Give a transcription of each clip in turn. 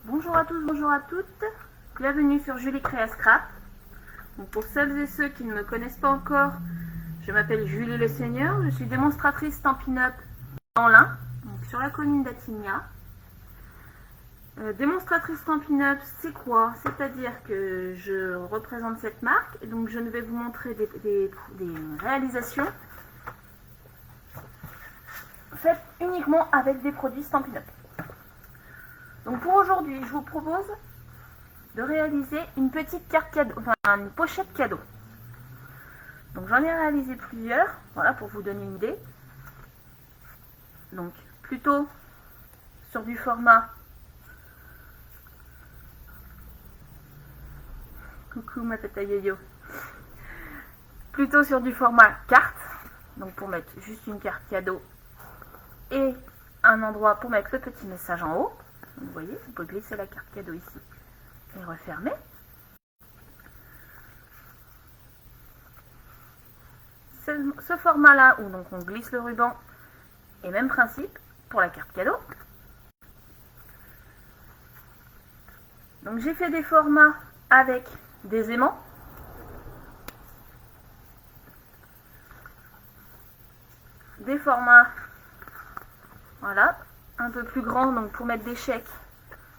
Bonjour à tous, bonjour à toutes, bienvenue sur Julie Créa Scrap. Donc pour celles et ceux qui ne me connaissent pas encore, je m'appelle Julie Le Seigneur, je suis démonstratrice Stampin' Up dans l'Ain, donc sur la commune d'Attigna. Démonstratrice Stampin' Up, c'est quoi? C'est-à-dire que je représente cette marque, et donc je vais vous montrer des réalisations faites uniquement avec des produits Stampin' Up. Donc pour aujourd'hui, je vous propose de réaliser une petite carte cadeau, enfin une pochette cadeau. Donc j'en ai réalisé plusieurs, voilà pour vous donner une idée. Donc plutôt sur du format, coucou ma tata yo-yo, plutôt sur du format carte, donc pour mettre juste une carte cadeau et un endroit pour mettre le petit message en haut. Vous voyez, on peut glisser la carte cadeau ici et refermer. Ce format-là où donc on glisse le ruban, et même principe pour la carte cadeau. Donc j'ai fait des formats avec des aimants. Des formats, voilà, un peu plus grands, donc pour mettre des chèques,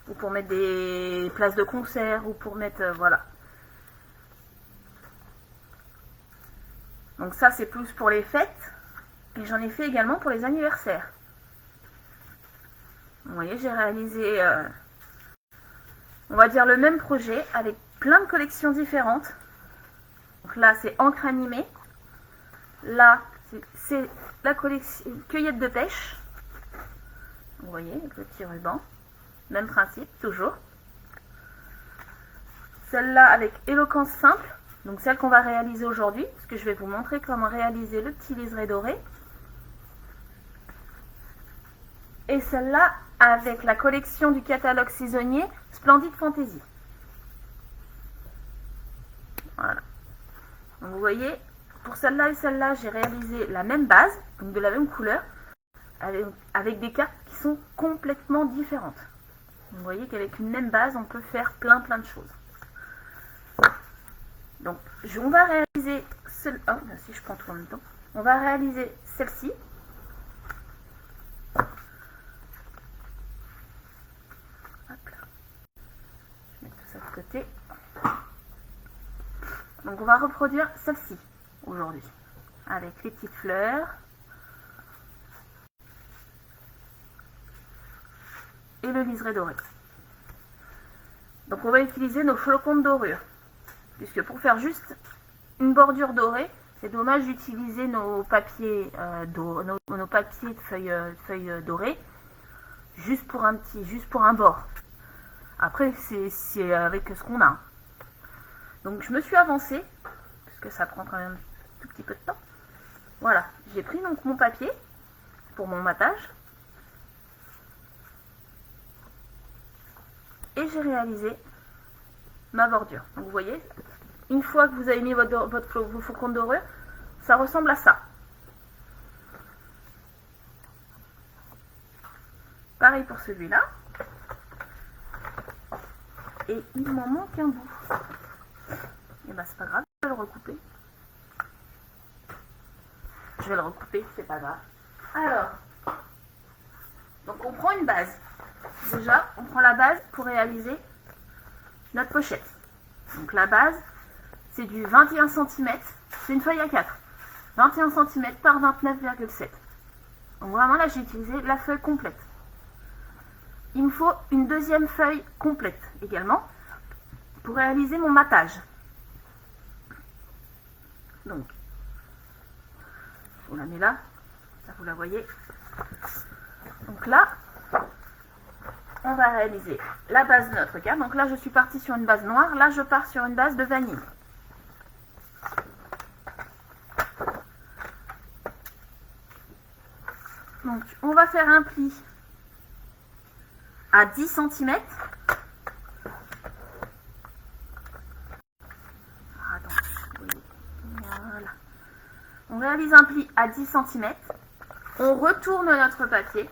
ou pour mettre des places de concert, ou pour mettre, voilà. Donc ça c'est plus pour les fêtes, et j'en ai fait également pour les anniversaires. Vous voyez, j'ai réalisé, on va dire le même projet, avec plein de collections différentes. Donc là c'est encre animée, là c'est la collection cueillette de pêche. Vous voyez, le petit ruban. Même principe, toujours. Celle-là avec éloquence simple. Donc celle qu'on va réaliser aujourd'hui. Parce que je vais vous montrer comment réaliser le petit liseré doré. Et celle-là avec la collection du catalogue saisonnier Splendide Fantasy. Voilà. Donc vous voyez, pour celle-là et celle-là, j'ai réalisé la même base. Donc de la même couleur. Avec des cartes qui sont complètement différentes. Vous voyez qu'avec une même base, on peut faire plein de choses. Donc, on va réaliser si je prends tout en même temps. On va réaliser celle-ci. Hop là. Je mets tout ça de côté. Donc, on va reproduire celle-ci aujourd'hui. Avec les petites fleurs. Et le liseré doré. Donc on va utiliser nos flocons de dorure, puisque pour faire juste une bordure dorée, c'est dommage d'utiliser nos papiers nos papiers de feuilles dorées juste pour un bord. Après c'est avec ce qu'on a. Donc je me suis avancée, parce que ça prend quand même un tout petit peu de temps. Voilà, j'ai pris donc mon papier pour mon matage. Et j'ai réalisé ma bordure. Donc vous voyez, une fois que vous avez mis vos flocons de dorure, ça ressemble à ça. Pareil pour celui-là. Et il m'en manque un bout. Et ben c'est pas grave, je vais le recouper. Je vais le recouper, c'est pas grave. Alors, donc on prend une base. Déjà, on prend la base pour réaliser notre pochette. Donc la base, c'est du 21 cm, c'est une feuille A4. 21 cm par 29,7. Donc vraiment là, j'ai utilisé la feuille complète. Il me faut une deuxième feuille complète également pour réaliser mon matage. Donc, on la met là, ça vous la voyez. Donc là, on va réaliser la base de notre carte. Donc là, je suis partie sur une base noire. Là, je pars sur une base de vanille. Donc, on va faire un pli à 10 cm. Voilà. On réalise un pli à 10 cm. On retourne notre papier.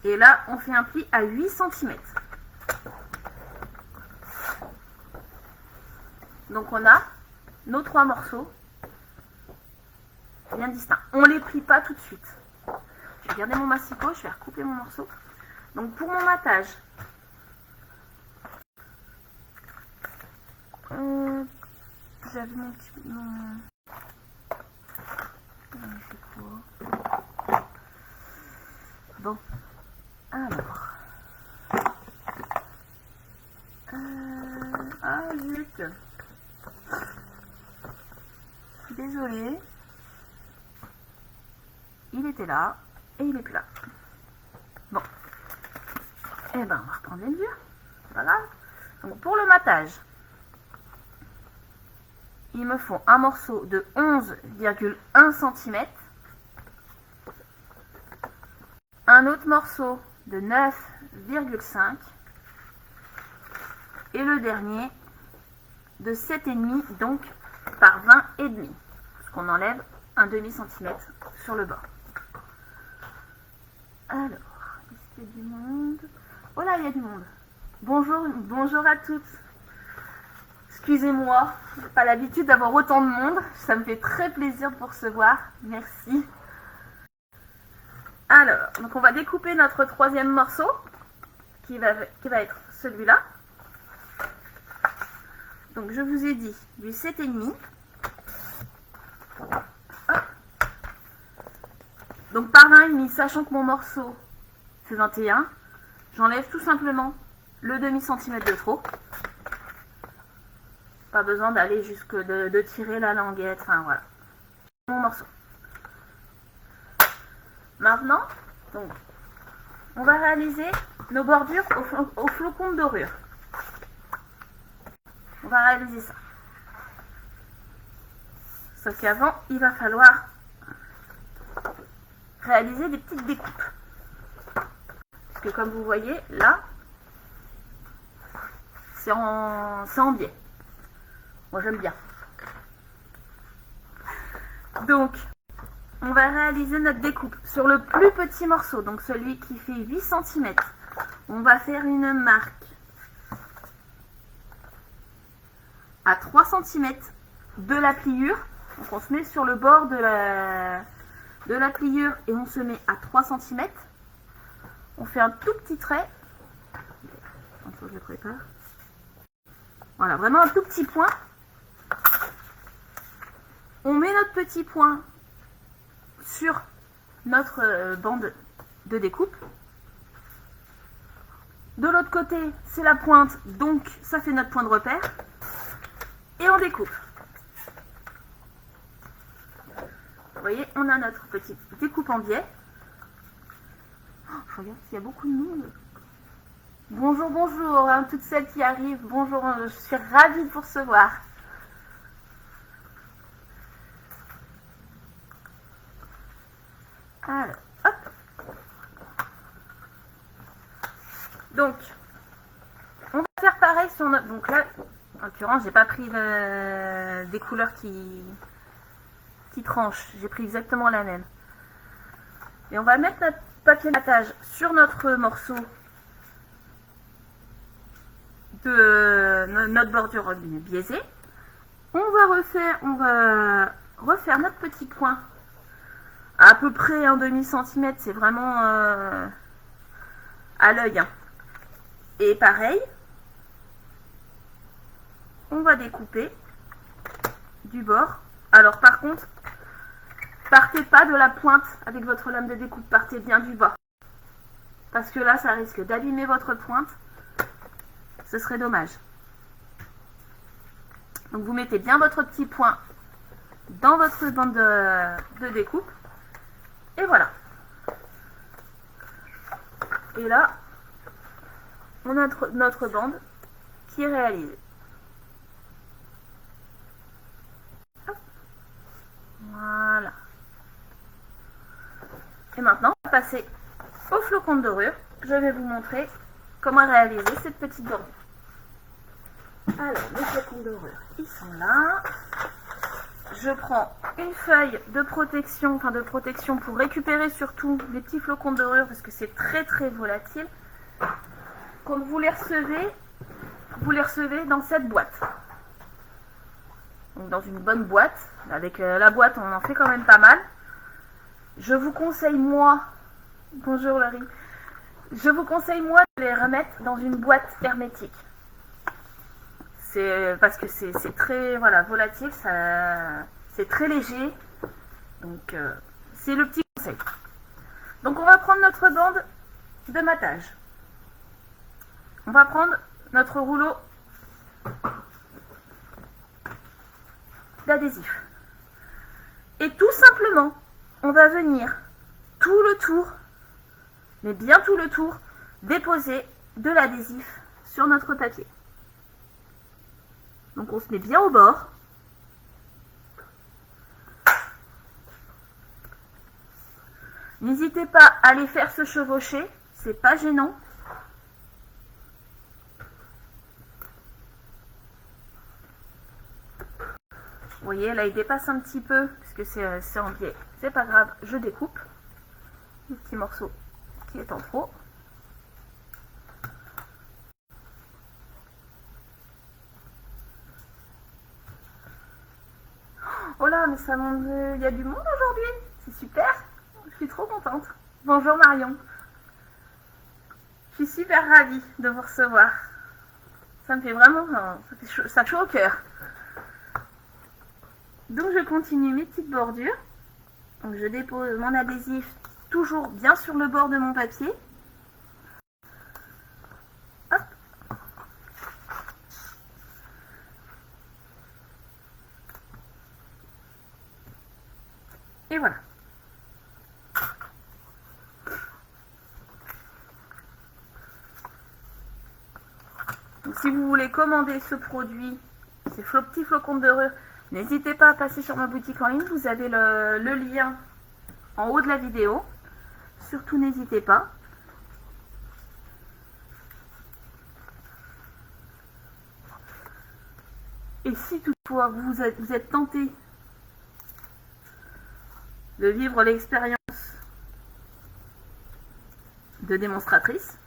Et là, on fait un pli à 8 cm. Donc on a nos 3 morceaux bien distincts. On ne les plie pas tout de suite. Je vais garder mon massicot, je vais recouper mon morceau. Donc pour mon matage, j'avais mon petit... Bon, alors... Ah zut, je suis désolée, il était là et il est plus là. Bon, et ben on va reprendre les mesures, c'est pas grave. Donc pour le matage, il me faut un morceau de 11,1 cm, un autre morceau de 9,5 et le dernier de 7,5, donc par 20,5, parce qu'on enlève un demi-centimètre sur le bord. Alors, est-ce qu'il y a du monde? Oh là, il y a du monde. Bonjour, bonjour à toutes. Excusez-moi, je n'ai pas l'habitude d'avoir autant de monde. Ça me fait très plaisir pour se voir. Merci. Alors, donc on va découper notre 3e morceau, qui va être celui-là. Donc je vous ai dit du 7,5. Donc par 20,5, sachant que mon morceau fait 21, j'enlève tout simplement le demi-centimètre de trop. Pas besoin d'aller jusque de tirer la languette, enfin voilà. Mon morceau. Maintenant, donc, on va réaliser nos bordures au flocon de dorure. On va réaliser ça. Sauf qu'avant, il va falloir réaliser des petites découpes. Parce que comme vous voyez, là, c'est en biais. Moi, j'aime bien. Donc, on va réaliser notre découpe sur le plus petit morceau, donc celui qui fait 8 cm. On va faire une marque à 3 cm de la pliure. Donc on se met sur le bord de la pliure et on se met à 3 cm. On fait un tout petit trait. Attends, je le prépare. Voilà, vraiment un tout petit point. On met notre petit point sur notre bande de découpe. De l'autre côté, c'est la pointe, donc ça fait notre point de repère. Et on découpe. Vous voyez, on a notre petite découpe en biais. Oh, je regarde s'il y a beaucoup de monde. Bonjour, bonjour, hein, toutes celles qui arrivent. Bonjour, je suis ravie de vous recevoir. Alors, hop. Donc, on va faire pareil sur notre... Donc là, en l'occurrence, j'ai pas pris des couleurs qui tranchent. J'ai pris exactement la même. Et on va mettre notre papier matage sur notre morceau de notre bordure biaisée. On va refaire notre petit point à peu près un demi-centimètre. C'est vraiment à l'œil. Hein. Et pareil, on va découper du bord. Alors par contre, partez pas de la pointe avec votre lame de découpe, partez bien du bord. Parce que là, ça risque d'abîmer votre pointe. Ce serait dommage. Donc vous mettez bien votre petit point dans votre bande de découpe. Et voilà. Et là, on a notre bande qui est réalisée. Hop. Voilà. Et maintenant, on va passer au flocon de dorure. Je vais vous montrer comment réaliser cette petite bordure. Alors, les flocons de dorure, ils sont là. je prends une feuille de protection, pour récupérer surtout les petits flocons de dorure parce que c'est très très volatile. Quand vous les recevez dans cette boîte. Donc dans une bonne boîte. Avec la boîte, on en fait quand même pas mal. Je vous conseille, moi, bonjour Laurie, je vous conseille, moi, de les remettre dans une boîte hermétique. C'est parce que c'est très volatile, c'est très léger. Donc, c'est le petit conseil. Donc, on va prendre notre bande de matage. On va prendre notre rouleau d'adhésif. Et tout simplement, on va venir tout le tour, mais bien tout le tour, déposer de l'adhésif sur notre papier. Donc on se met bien au bord. N'hésitez pas à les faire se chevaucher, c'est pas gênant. Vous voyez, là il dépasse un petit peu, parce que c'est en biais. C'est pas grave, je découpe le petit morceau qui est en trop. Oh là, mais ça monte, il y a du monde aujourd'hui, c'est super, je suis trop contente. Bonjour Marion, je suis super ravie de vous recevoir. Ça me fait vraiment, ça fait chaud au cœur. Donc je continue mes petites bordures. Donc je dépose mon adhésif toujours bien sur le bord de mon papier. Hop. Et voilà. Donc, si vous voulez commander ce produit, ces petits flocons de dorure, n'hésitez pas à passer sur ma boutique en ligne. Vous avez le lien en haut de la vidéo. Surtout n'hésitez pas. Et si toutefois vous êtes tenté de vivre l'expérience de démonstratrice,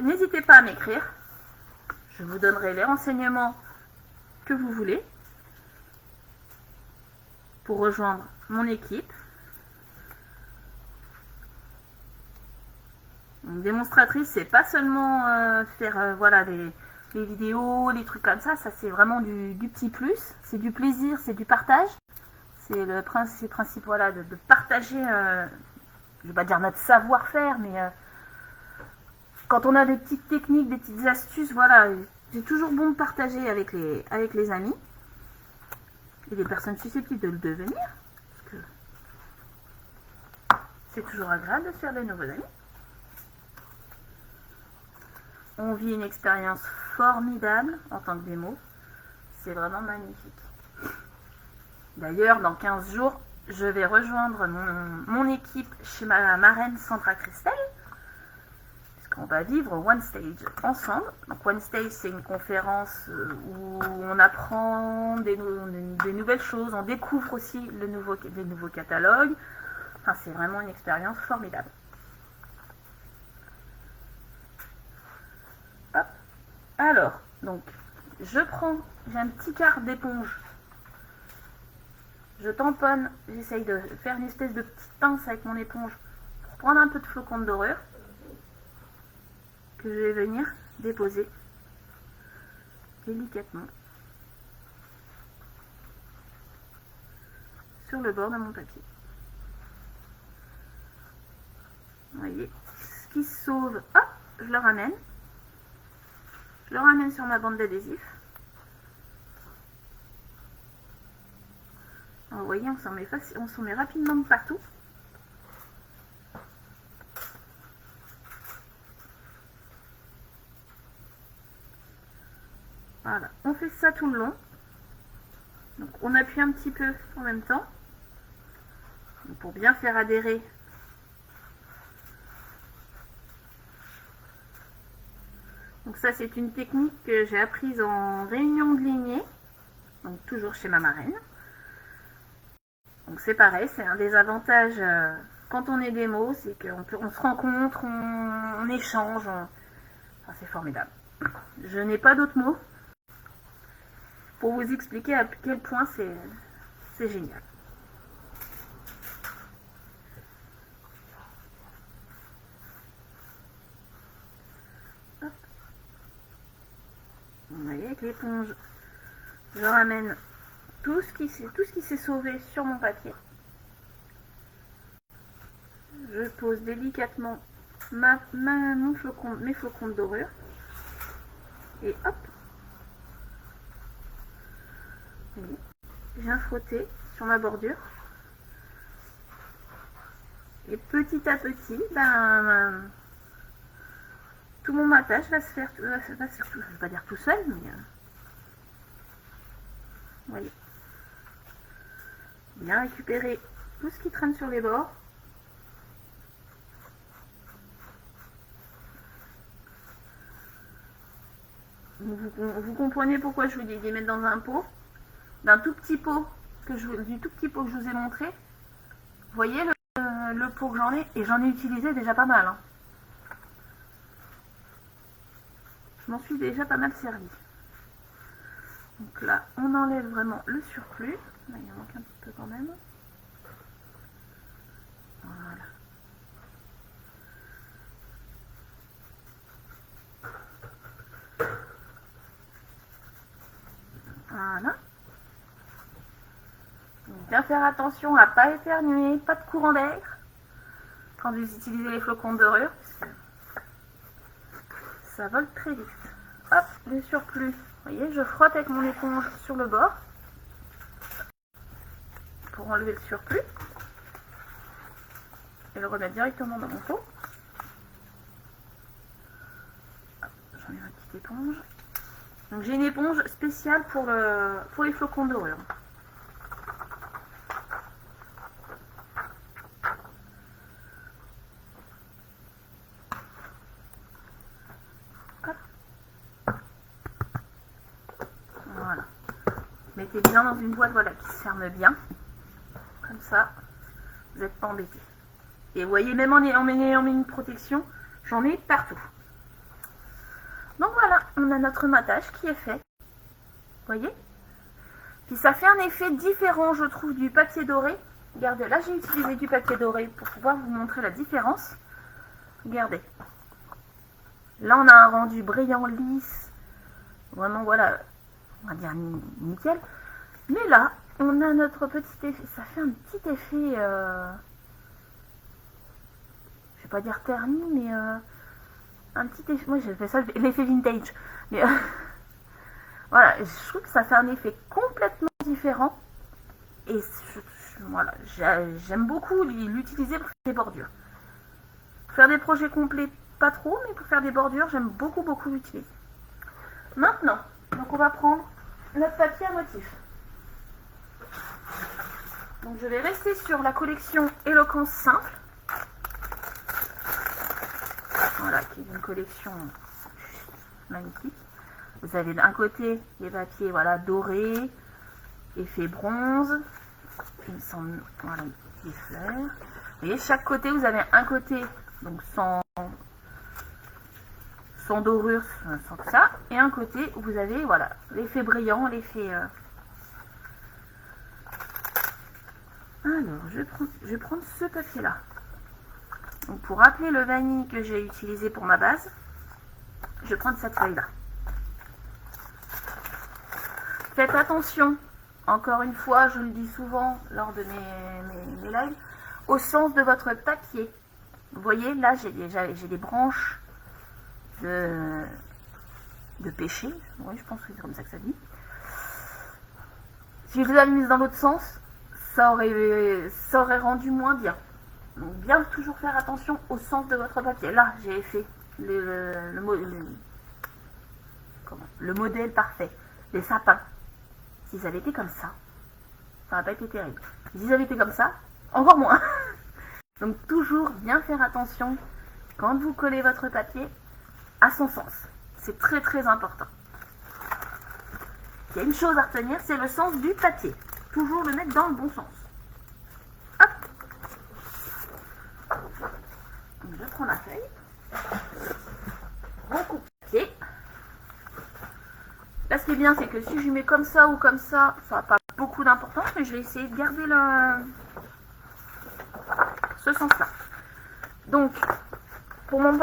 n'hésitez pas à m'écrire. Je vous donnerai les renseignements que vous voulez pour rejoindre mon équipe. Une démonstratrice, c'est pas seulement faire les vidéos, les trucs comme ça c'est vraiment du petit plus, c'est du plaisir, c'est du partage. C'est le principe de partager, je vais pas dire notre savoir-faire, mais quand on a des petites techniques, des petites astuces, voilà, c'est toujours bon de partager avec les amis et les personnes susceptibles de le devenir. Parce que c'est toujours agréable de se faire des nouveaux amis. On vit une expérience formidable en tant que démo. C'est vraiment magnifique. D'ailleurs, dans 15 jours, je vais rejoindre mon équipe chez ma marraine Sandra Christelle. On va vivre One Stage ensemble. Donc One Stage, c'est une conférence où on apprend des nouvelles choses, on découvre aussi des nouveaux catalogues. Enfin, c'est vraiment une expérience formidable. Hop. Alors, donc, j'ai un petit quart d'éponge. Je tamponne, j'essaye de faire une espèce de petite pince avec mon éponge pour prendre un peu de flocons de dorure. Que je vais venir déposer délicatement sur le bord de mon papier. Vous voyez, ce qui se sauve, hop, je le ramène. Je le ramène sur ma bande d'adhésif. Vous voyez, on s'en met rapidement de partout. Voilà, on fait ça tout le long. Donc on appuie un petit peu en même temps pour bien faire adhérer. Donc ça, c'est une technique que j'ai apprise en réunion de lignée. donc toujours chez ma marraine. Donc c'est pareil, c'est un des avantages quand on est démo, c'est qu'on se rencontre, on échange, enfin, c'est formidable. Je n'ai pas d'autres mots pour vous expliquer à quel point c'est génial. Hop. Vous voyez, avec l'éponge, je ramène tout ce qui s'est sauvé sur mon papier. Je pose délicatement mes flocons de dorure. Et hop, je viens frotter sur ma bordure. Et petit à petit, tout mon matage va se faire, je ne vais pas dire tout seul, mais vous voyez. Bien récupérer tout ce qui traîne sur les bords. Vous comprenez pourquoi je vous dis de les mettre dans un pot, du tout petit pot que je vous ai montré. Vous voyez le pot que j'en ai, et j'en ai utilisé déjà pas mal. Hein. Je m'en suis déjà pas mal servi. Donc là, on enlève vraiment le surplus. Là, il en manque un petit peu quand même. Voilà. Voilà. Donc, bien faire attention à ne pas éternuer, pas de courant d'air quand vous utilisez les flocons de dorure, parce que ça vole très vite. Hop, le surplus. Vous voyez, je frotte avec mon éponge sur le bord pour enlever le surplus et le remettre directement dans mon pot. J'en ai une petite éponge. Donc j'ai une éponge spéciale pour les flocons de dorure. Hop. Voilà. Mettez bien dans une boîte, voilà, qui se ferme bien. Comme ça, vous n'êtes pas embêtés. Et vous voyez, même en ayant une protection, j'en ai partout. Donc voilà, on a notre matage qui est fait. Vous voyez? Puis ça fait un effet différent, je trouve, du papier doré. Regardez, là j'ai utilisé du papier doré pour pouvoir vous montrer la différence. Regardez. Là on a un rendu brillant, lisse. Vraiment, voilà, on va dire nickel. Mais là, on a notre petit effet. Ça fait un petit effet, je vais pas dire terni, mais un petit effet. Moi j'ai fait ça l'effet vintage. Mais voilà, je trouve que ça fait un effet complètement différent. Et voilà, j'aime beaucoup l'utiliser pour faire des bordures. Pour faire des projets complets, pas trop, mais pour faire des bordures, j'aime beaucoup l'utiliser. Maintenant, donc on va prendre notre papier à motif. Donc je vais rester sur la collection Éloquence Simple. Voilà, qui est une collection magnifique. Vous avez d'un côté les papiers, voilà, dorés, effet bronze, il me semble, voilà, des fleurs. Vous voyez, chaque côté, vous avez un côté donc sans dorure, sans tout ça, et un côté où vous avez, voilà, l'effet brillant, l'effet. Alors, je vais prendre ce papier-là. Donc, pour rappeler le vanille que j'ai utilisé pour ma base, je vais prendre cette feuille-là. Faites attention, encore une fois, je le dis souvent lors de mes lives, au sens de votre papier. Vous voyez, là, j'ai des branches de pêcher. Oui, je pense que c'est comme ça que ça dit. Si je les avais mises dans l'autre sens, ça aurait rendu moins bien. Donc, bien toujours faire attention au sens de votre papier. Là, j'ai fait le modèle parfait. Les sapins. S'ils avaient été comme ça n'aurait pas été terrible. S'ils avaient été comme ça, encore moins. Donc toujours bien faire attention quand vous collez votre papier à son sens. C'est très important. il y a une chose à retenir, c'est le sens du papier. Toujours le mettre dans le bon sens. Hop. Donc, je prends ma feuille. On coupe le papier. Là, ce qui est bien, c'est que si je mets comme ça ou comme ça n'a pas beaucoup d'importance, mais je vais essayer de garder ce sens-là. Donc, pour mon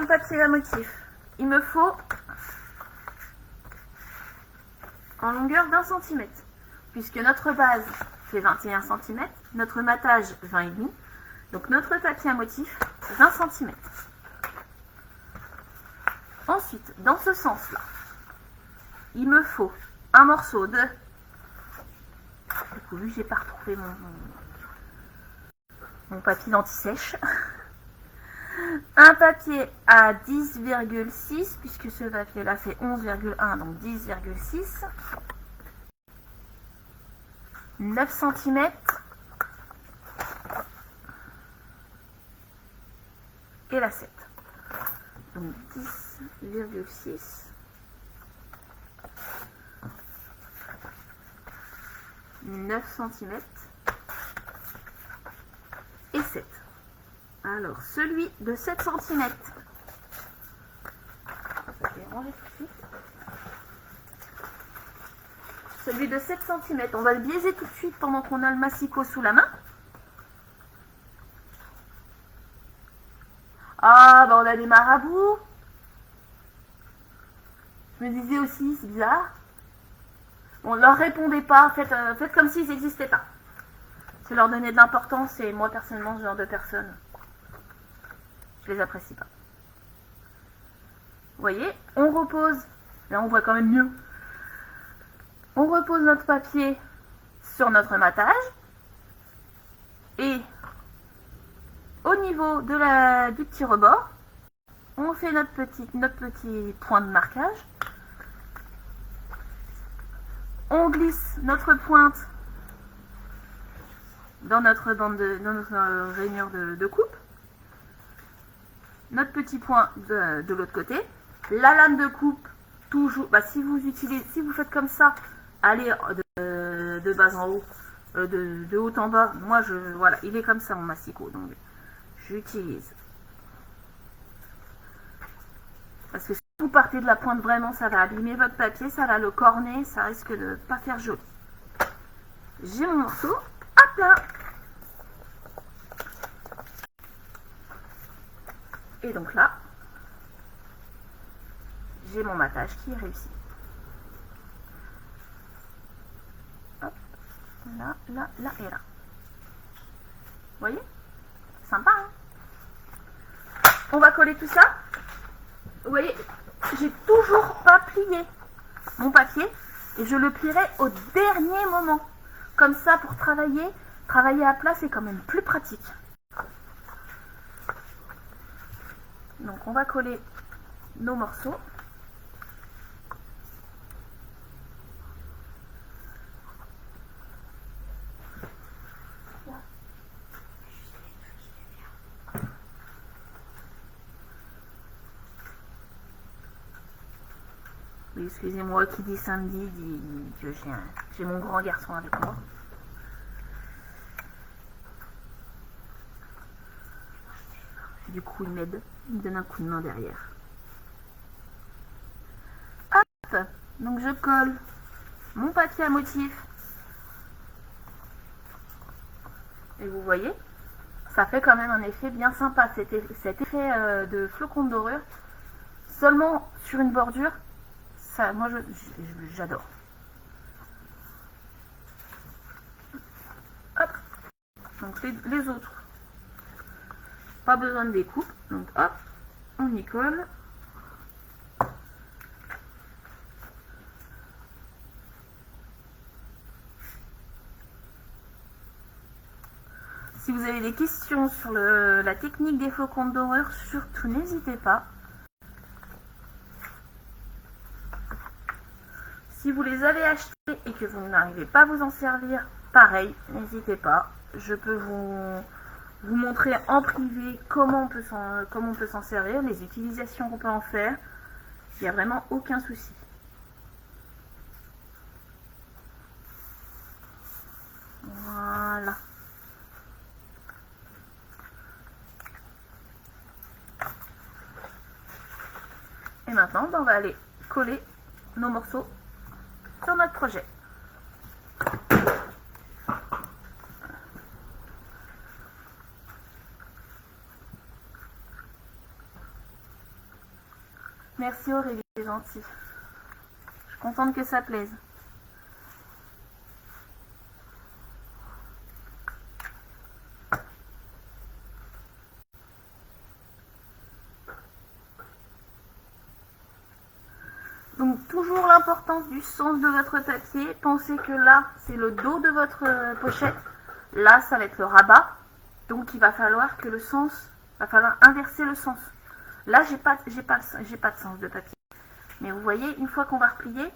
papier à motif, il me faut en longueur d'1 cm, puisque notre base fait 21 cm, notre matage 20,5, donc notre papier à motif 20 cm. Ensuite, dans ce sens-là, il me faut un morceau de... Du coup, vu que j'ai pas retrouvé mon papier d'anti-sèche, un papier à 10,6, puisque ce papier-là fait 11,1, donc 10,6. 9 cm. Et la 7. Donc 10,6. 9 cm. Et 7. Alors, celui de 7 cm. Je vais ranger tout de suite. Celui de 7 cm, on va le biaiser tout de suite pendant qu'on a le massicot sous la main. Ah, bah on a des marabouts. Je me disais aussi, c'est bizarre. Bon, leur répondez pas, faites comme s'ils n'existaient pas. C'est leur donner de l'importance et moi personnellement, ce genre de personnes, je les apprécie pas. Vous voyez, on repose, là on voit quand même mieux. On repose notre papier sur notre matage et au niveau de du petit rebord, on fait notre petit point de marquage. On glisse notre pointe dans notre rainure de coupe. Notre petit point de l'autre côté. La lame de coupe, toujours, si vous faites comme ça, allez de bas en haut, de haut en bas. Moi, voilà, il est comme ça mon massicot, donc j'utilise. Parce que si vous partez de la pointe, vraiment, ça va abîmer votre papier, ça va le corner, ça risque de ne pas faire joli. J'ai mon morceau, hop là. Et donc là, j'ai mon matage qui est réussi. Hop, là, là, là et là. Vous voyez? Sympa, hein? On va coller tout ça. Vous voyez, j'ai toujours pas plié mon papier et je le plierai au dernier moment. Comme ça, pour travailler à plat, c'est quand même plus pratique. Donc, on va coller nos morceaux. Oui, excusez-moi, qui dit samedi dit que j'ai mon grand garçon avec moi. Du coup, il m'aide, il me donne un coup de main derrière. Hop, donc je colle mon papier à motif. Et vous voyez, ça fait quand même un effet bien sympa, cet effet de flocon de dorure. Seulement sur une bordure, ça, moi j'adore. Hop, donc les autres. Pas besoin de découpe, donc hop, on y colle. Si vous avez des questions sur la technique des flocons de dorure, surtout n'hésitez pas. Si vous les avez achetés et que vous n'arrivez pas à vous en servir, pareil, n'hésitez pas. Je peux vous montrer en privé comment on peut s'en servir, les utilisations qu'on peut en faire. Il n'y a vraiment aucun souci. Et maintenant, on va aller coller nos morceaux sur notre projet. Merci Aurélie, c'est gentil. Je suis contente que ça plaise. Donc toujours l'importance du sens de votre papier. Pensez que là, c'est le dos de votre pochette. Là, ça va être le rabat. Donc il va falloir que le sens, va falloir inverser le sens. Là, j'ai pas de sens de papier. Mais vous voyez, une fois qu'on va replier,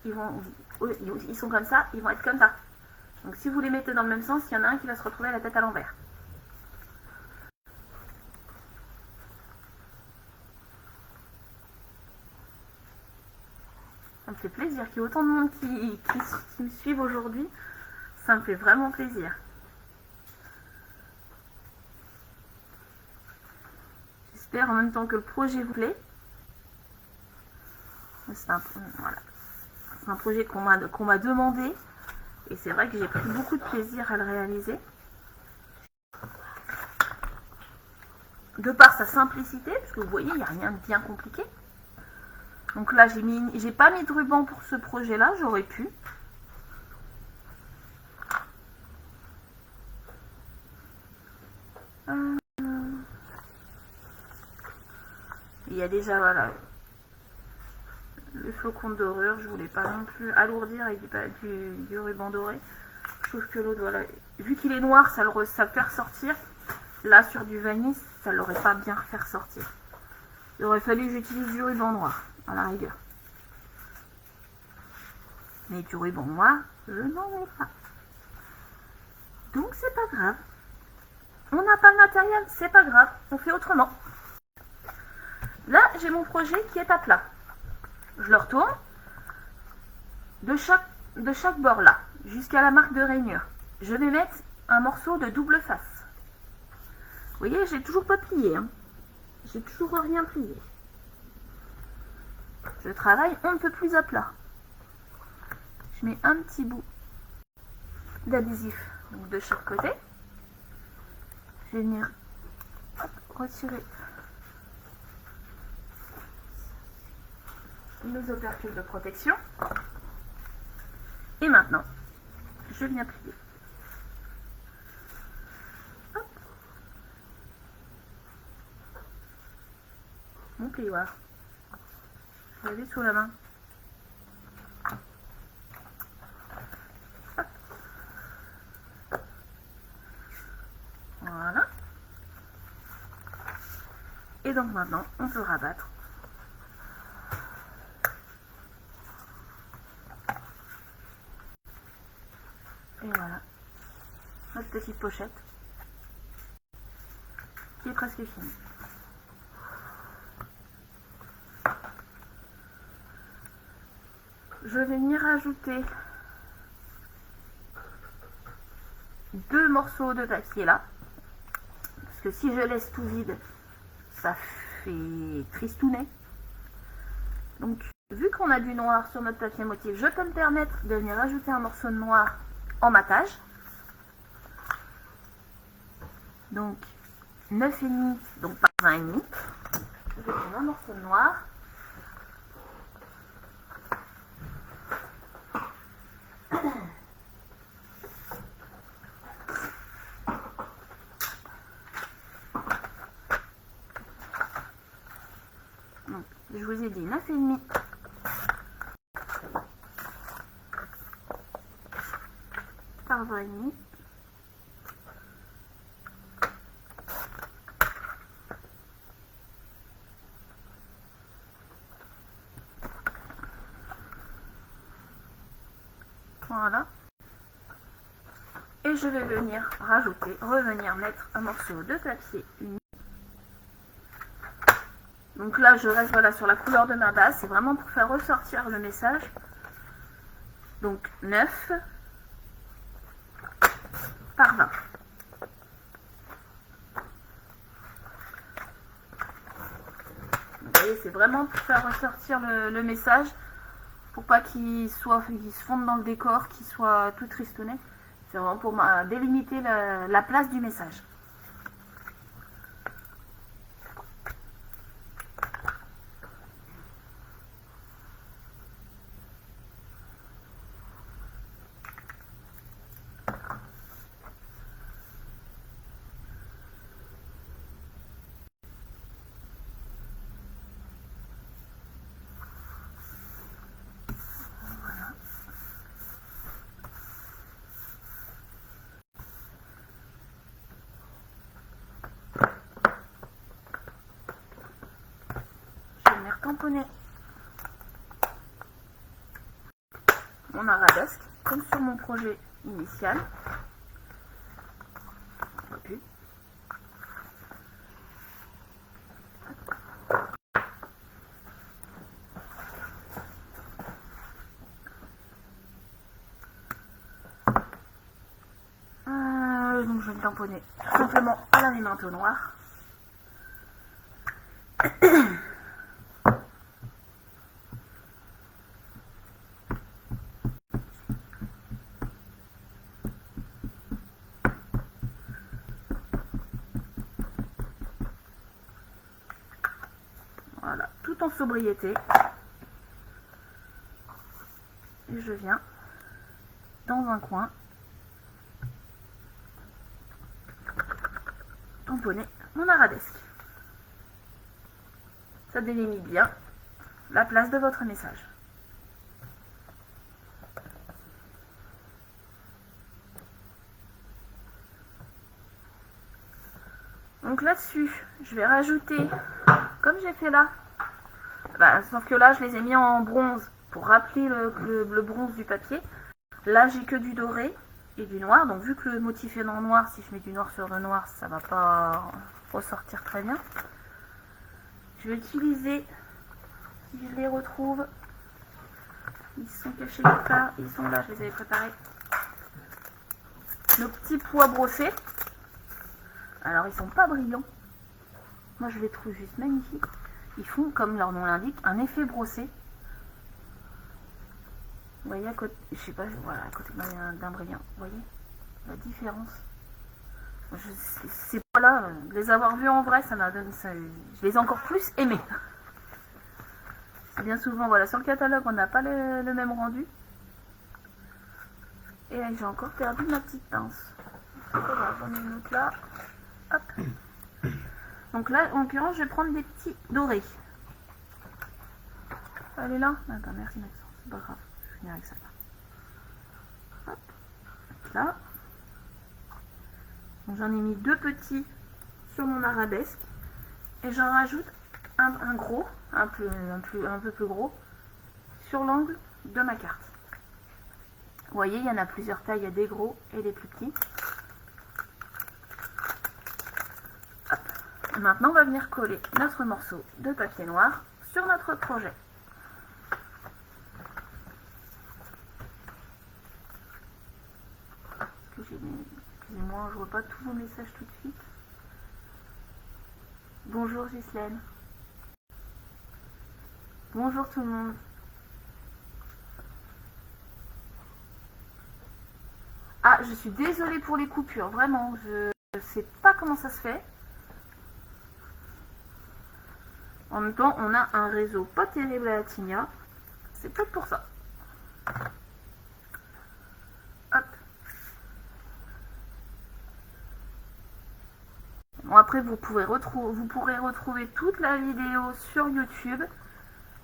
ils sont comme ça, ils vont être comme ça. Donc si vous les mettez dans le même sens, il y en a un qui va se retrouver la tête à l'envers. Ça me fait plaisir qu'il y ait autant de monde qui me suive aujourd'hui. Ça me fait vraiment plaisir. J'espère en même temps que le projet vous plaît. C'est un projet qu'on m'a demandé. Et c'est vrai que j'ai pris beaucoup de plaisir à le réaliser. De par sa simplicité, parce que vous voyez, il n'y a rien de bien compliqué. Donc là, j'ai pas mis de ruban pour ce projet-là, j'aurais pu. Il y a déjà, voilà, le flocon de dorure. Je voulais pas non plus alourdir avec du ruban doré. Je trouve que l'autre, voilà, vu qu'il est noir, ça le fait ressortir. Là, sur du vanille, ça l'aurait pas bien fait ressortir. Il aurait fallu que j'utilise du ruban noir, à la rigueur. Mais du ruban noir, je n'en ai pas. Donc, c'est pas grave. On n'a pas le matériel, c'est pas grave. On fait autrement. Là, j'ai mon projet qui est à plat. Je le retourne de chaque bord là, jusqu'à la marque de rainure. Je vais mettre un morceau de double face. Vous voyez, j'ai toujours pas plié. Hein. J'ai toujours rien plié. Je travaille un peu plus à plat. Je mets un petit bout d'adhésif de chaque côté. Je vais venir retirer nos opercules de protection. Et maintenant, je viens plier. Hop. Mon plioir. Je l'avais sous la main. Hop. Voilà. Et donc maintenant, on peut rabattre. Et voilà, notre petite pochette qui est presque finie. Je vais venir ajouter 2 morceaux de papier là, parce que si je laisse tout vide, ça fait tristounet. Donc, vu qu'on a du noir sur notre papier motif, je peux me permettre de venir ajouter un morceau de noir en matage. Donc 9,5, donc par 20,5. Je vais prendre un morceau de noir. Donc, je vous ai dit 9,5 par 20,5. Voilà. Et je vais venir revenir mettre un morceau de papier uni. Donc là, je reste voilà, sur la couleur de ma base. C'est vraiment pour faire ressortir le message. Donc 9 par 20. Vous voyez, c'est vraiment pour faire ressortir le message, pour pas qu'il se fonde dans le décor, qu'il soit tout tristounet. C'est vraiment pour délimiter la place du message. Tamponner mon arabesque comme sur mon projet initial. Donc je vais me tamponner simplement à la main au noir. Voilà, tout en sobriété. Et je viens dans un coin tamponner mon arabesque. Ça délimite bien la place de votre message. Donc là-dessus, je vais rajouter, comme j'ai fait là, sauf que là je les ai mis en bronze pour rappeler le bronze du papier. Là j'ai que du doré et du noir, donc vu que le motif est en noir, si je mets du noir sur le noir, ça va pas ressortir très bien. Je vais utiliser, si je les retrouve, ils sont cachés quelque part, ils sont là, je les avais préparés. Nos petits pois brossés. Alors ils sont pas brillants, moi je les trouve juste magnifiques. Ils font, comme leur nom l'indique, un effet brossé. Vous voyez à côté, je sais pas, voilà, à côté d'un brillant, vous voyez la différence. Ces pois-là, de les avoir vus en vrai, ça m'a donné ça, je les ai encore plus aimés. Bien souvent, voilà, sur le catalogue, on n'a pas le même rendu. Et là, j'ai encore perdu ma petite pince. J'en ai une autre là. Hop. Donc là, en l'occurrence, je vais prendre des petits dorés. Elle est là? Attends, merci Maxence, c'est pas grave, je vais finir avec ça. Hop. Là. Donc j'en ai mis deux petits sur mon arabesque. Et j'en rajoute un gros, un peu plus gros, sur l'angle de ma carte. Vous voyez, il y en a plusieurs tailles, il y a des gros et des plus petits. Hop. Et maintenant, on va venir coller notre morceau de papier noir sur notre projet. Excusez-moi, je ne vois pas tous vos messages tout de suite. Bonjour Ghislaine. Bonjour tout le monde. Ah, je suis désolée pour les coupures, vraiment, je ne sais pas comment ça se fait. En même temps, on a un réseau pas terrible à Attigna. C'est peut-être pour ça. Hop. Bon, après, vous pourrez retrouver toute la vidéo sur YouTube.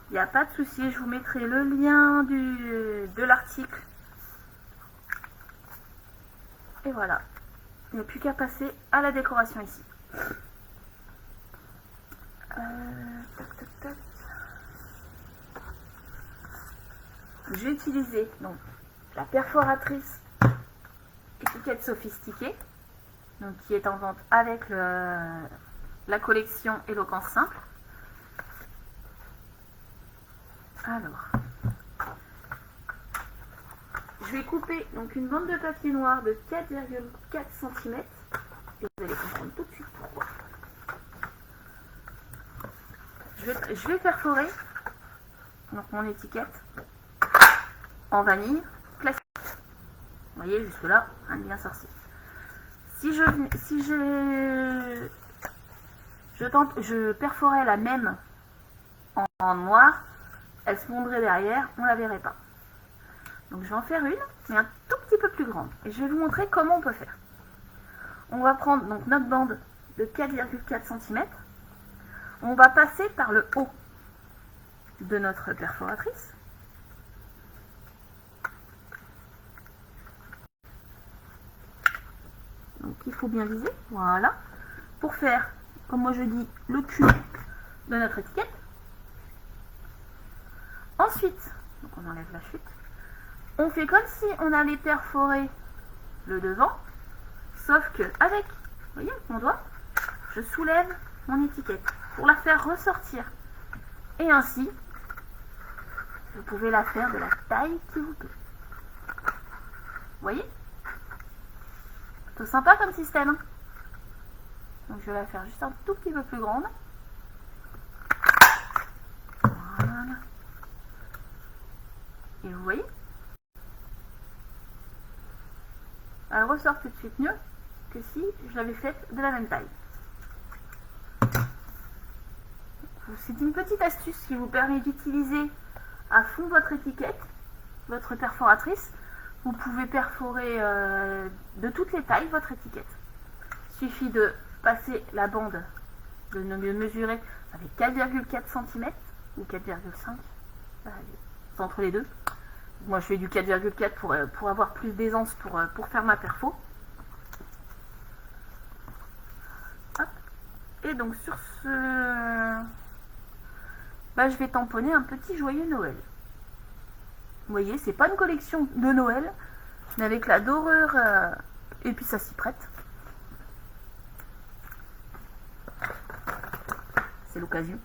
Il n'y a pas de souci, je vous mettrai le lien de l'article. Et voilà. Il n'y a plus qu'à passer à la décoration ici. Tac, tac, tac. J'ai utilisé donc la perforatrice étiquette sophistiquée, donc qui est en vente avec la collection Éloquence Simple. Alors, je vais couper donc une bande de papier noir de 4,4 cm et vous allez comprendre tout de suite pourquoi. je vais perforer donc mon étiquette en vanille classique. Vous voyez, jusque là, rien de bien sorcier. Si je perforais la même en noir, elle se fondrait derrière, on la verrait pas. Donc je vais en faire une, mais un tout petit peu plus grande. Et je vais vous montrer comment on peut faire. On va prendre donc notre bande de 4,4 cm. On va passer par le haut de notre perforatrice. Donc il faut bien viser, voilà. Pour faire, comme moi je dis, le cul de notre étiquette. Ensuite, donc on enlève la chute. On fait comme si on allait perforer le devant, sauf que avec, vous voyez, mon doigt, je soulève mon étiquette pour la faire ressortir. Et ainsi, vous pouvez la faire de la taille qui vous plaît. Vous voyez? Plutôt sympa comme système. Hein. Donc je vais la faire juste un tout petit peu plus grande. Voilà. Et vous voyez? Elle ressort tout de suite mieux que si je l'avais faite de la même taille. C'est une petite astuce qui vous permet d'utiliser à fond votre étiquette, votre perforatrice. Vous pouvez perforer de toutes les tailles votre étiquette. Il suffit de passer la bande, de mesurer, ça fait 4,4 cm ou 4,5, c'est entre les deux. Moi je fais du 4,4 pour avoir plus d'aisance pour faire ma perfo. Hop. Et donc sur ce, je vais tamponner un petit joyeux Noël. Vous voyez, c'est pas une collection de Noël, mais avec la dorure, et puis ça s'y prête. C'est l'occasion.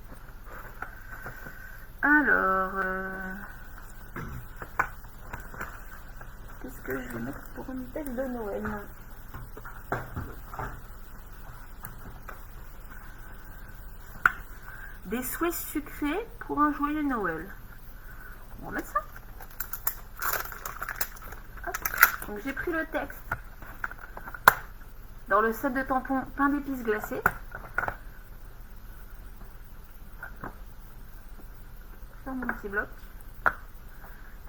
Alors, qu'est-ce que je vais mettre pour une tête de Noël? Des souhaits sucrés pour un joyeux Noël. On va mettre ça. Donc j'ai pris le texte dans le set de tampons pain d'épices glacé. Sur mon petit bloc.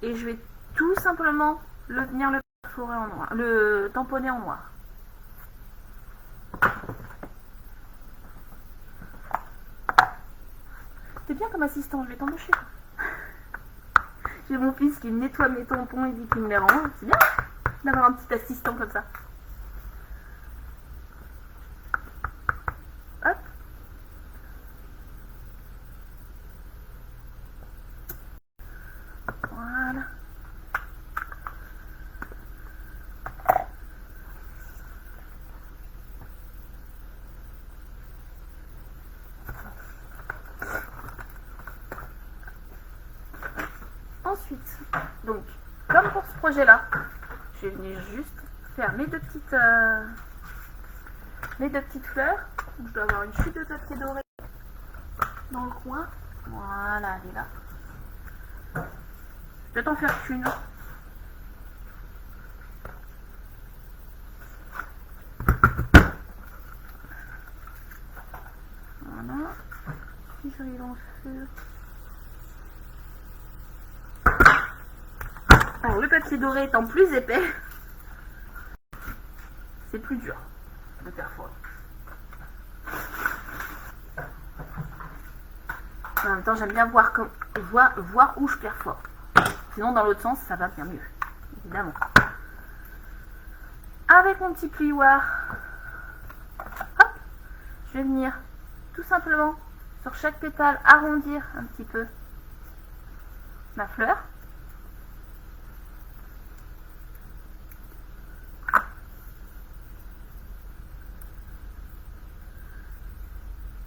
Et je vais tout simplement venir le perforer en noir, le tamponner en noir. C'est bien comme assistant, je vais t'embaucher. J'ai mon fils qui me nettoie mes tampons et dit qu'il me les range. C'est bien d'avoir un petit assistant comme ça. Hop. Voilà. Ensuite, donc, comme pour ce projet-là, je vais venir juste faire mes deux petites fleurs. Donc, je dois avoir une chute de papier doré dans le coin. Voilà, elle est là. Je vais t'en faire qu'une. Voilà. Si j'arrive en feu. Alors, le papier doré étant plus épais, c'est plus dur de perforer. En même temps, j'aime bien voir où je perfore. Sinon, dans l'autre sens, ça va bien mieux, évidemment. Avec mon petit plioir, hop, je vais venir tout simplement sur chaque pétale arrondir un petit peu ma fleur.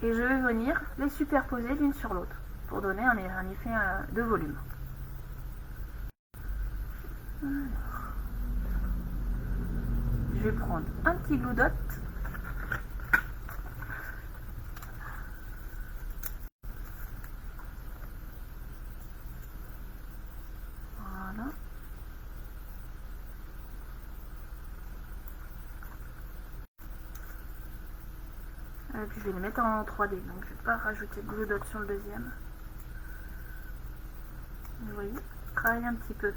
Et je vais venir les superposer l'une sur l'autre pour donner un effet de volume. Alors, je vais prendre un petit Glue Dot. Et puis je vais les mettre en 3D, donc je vais pas rajouter de glue dot sur le deuxième. Vous voyez, travailler un petit peu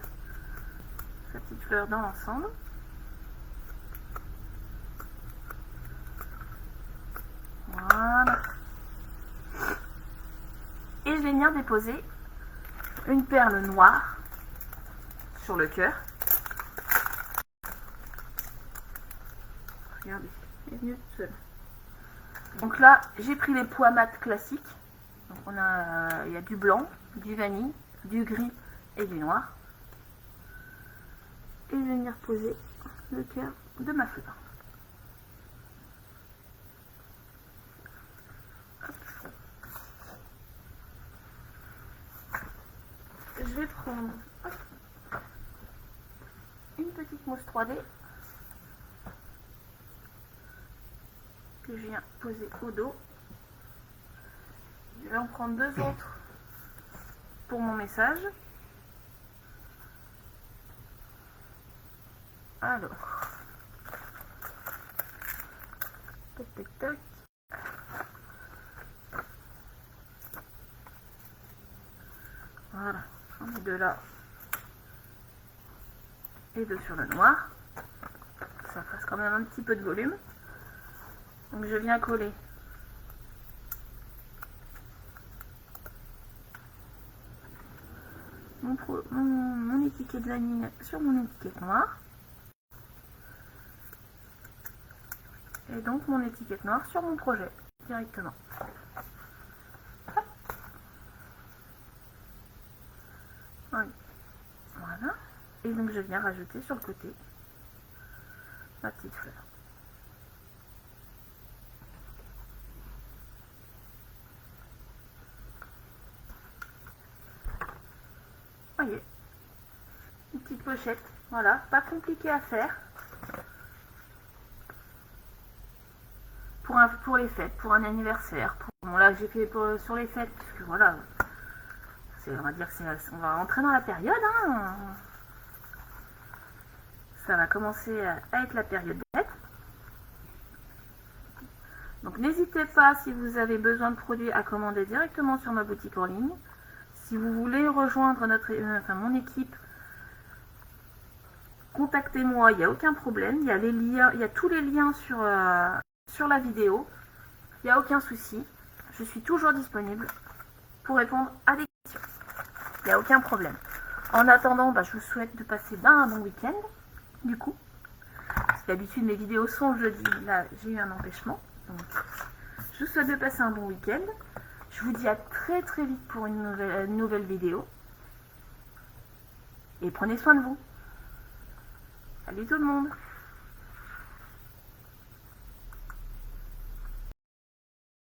sa petite fleur dans l'ensemble. Voilà. Et je vais venir déposer une perle noire sur le cœur. Regardez, elle est venue toute seule. Donc là, j'ai pris les pois mat classiques. Donc il y a du blanc, du vanille, du gris et du noir. Et je vais venir poser le cœur de ma fleur. Je vais prendre une petite mousse 3D que je viens poser au dos. Je vais en prendre deux autres pour mon message. Alors, tac tac tac. Voilà, j'en ai deux là et deux sur le noir. Ça fasse quand même un petit peu de volume. Donc je viens coller mon étiquette vanille sur mon étiquette noire. Et donc mon étiquette noire sur mon projet directement. Voilà. Et donc je viens rajouter sur le côté ma petite fleur. Voyez, une petite pochette, voilà, pas compliqué à faire. Pour les fêtes, pour un anniversaire. Bon là j'ai fait sur les fêtes, parce que voilà, on va dire on va rentrer dans la période. Hein. Ça va commencer à être la période des fêtes. Donc n'hésitez pas, si vous avez besoin de produits, à commander directement sur ma boutique en ligne. Si vous voulez rejoindre mon équipe, contactez-moi, il n'y a aucun problème. Il y a les liens, il y a tous les liens sur la vidéo. Il n'y a aucun souci. Je suis toujours disponible pour répondre à des questions. Il n'y a aucun problème. En attendant, je vous souhaite de passer un bon week-end. Du coup, parce que d'habitude mes vidéos sont le jeudi. Là, j'ai eu un empêchement. Donc, je vous souhaite de passer un bon week-end. Je vous dis à très très vite pour une nouvelle vidéo. Et prenez soin de vous. Salut tout le monde.